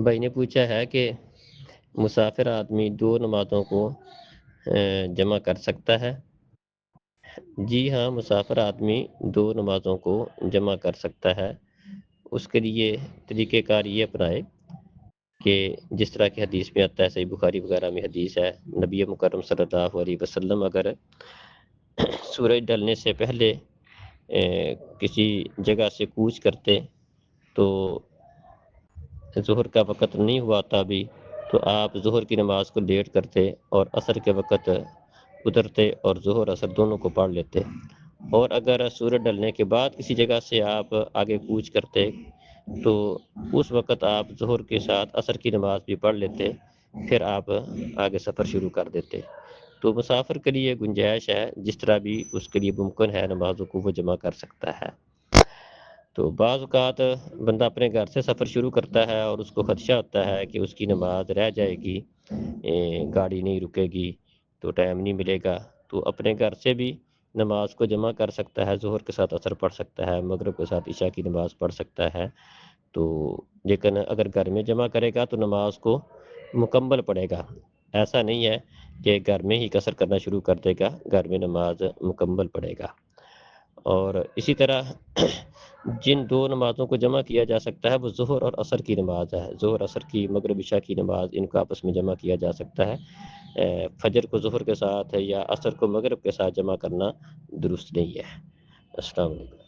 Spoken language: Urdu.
بھائی نے پوچھا ہے کہ مسافر آدمی دو نمازوں کو جمع کر سکتا ہے؟ جی ہاں، مسافر آدمی دو نمازوں کو جمع کر سکتا ہے۔ اس کے لیے طریقہ کار یہ اپنائے کہ جس طرح کی حدیث میں آتا ہے، صحیح بخاری وغیرہ میں حدیث ہے، نبی مکرم صلی اللہ علیہ وسلم اگر سورج ڈلنے سے پہلے کسی جگہ سے کوچ کرتے تو ظہر کا وقت نہیں ہوا تھا ابھی، تو آپ ظہر کی نماز کو لیٹ کرتے اور عصر کے وقت اترتے اور ظہر عصر دونوں کو پڑھ لیتے۔ اور اگر سورج ڈلنے کے بعد کسی جگہ سے آپ آگے کوچ کرتے تو اس وقت آپ ظہر کے ساتھ عصر کی نماز بھی پڑھ لیتے، پھر آپ آگے سفر شروع کر دیتے۔ تو مسافر کے لیے گنجائش ہے، جس طرح بھی اس کے لیے ممکن ہے نمازوں کو وہ جمع کر سکتا ہے۔ تو بعض اوقات بندہ اپنے گھر سے سفر شروع کرتا ہے اور اس کو خدشہ ہوتا ہے کہ اس کی نماز رہ جائے گی، گاڑی نہیں رکے گی تو ٹائم نہیں ملے گا، تو اپنے گھر سے بھی نماز کو جمع کر سکتا ہے، ظہر کے ساتھ عصر پڑھ سکتا ہے، مغرب کے ساتھ عشاء کی نماز پڑھ سکتا ہے۔ تو لیکن اگر گھر میں جمع کرے گا تو نماز کو مکمل پڑھے گا، ایسا نہیں ہے کہ گھر میں ہی قصر کرنا شروع کر دے گا، گھر میں نماز مکمل پڑھے گا۔ اور اسی طرح جن دو نمازوں کو جمع کیا جا سکتا ہے وہ ظہر اور عصر کی نماز ہے، ظہر عصر کی، مغرب عشاء کی نماز، ان کو آپس میں جمع کیا جا سکتا ہے۔ فجر کو ظہر کے ساتھ یا عصر کو مغرب کے ساتھ جمع کرنا درست نہیں ہے۔ السلام علیکم۔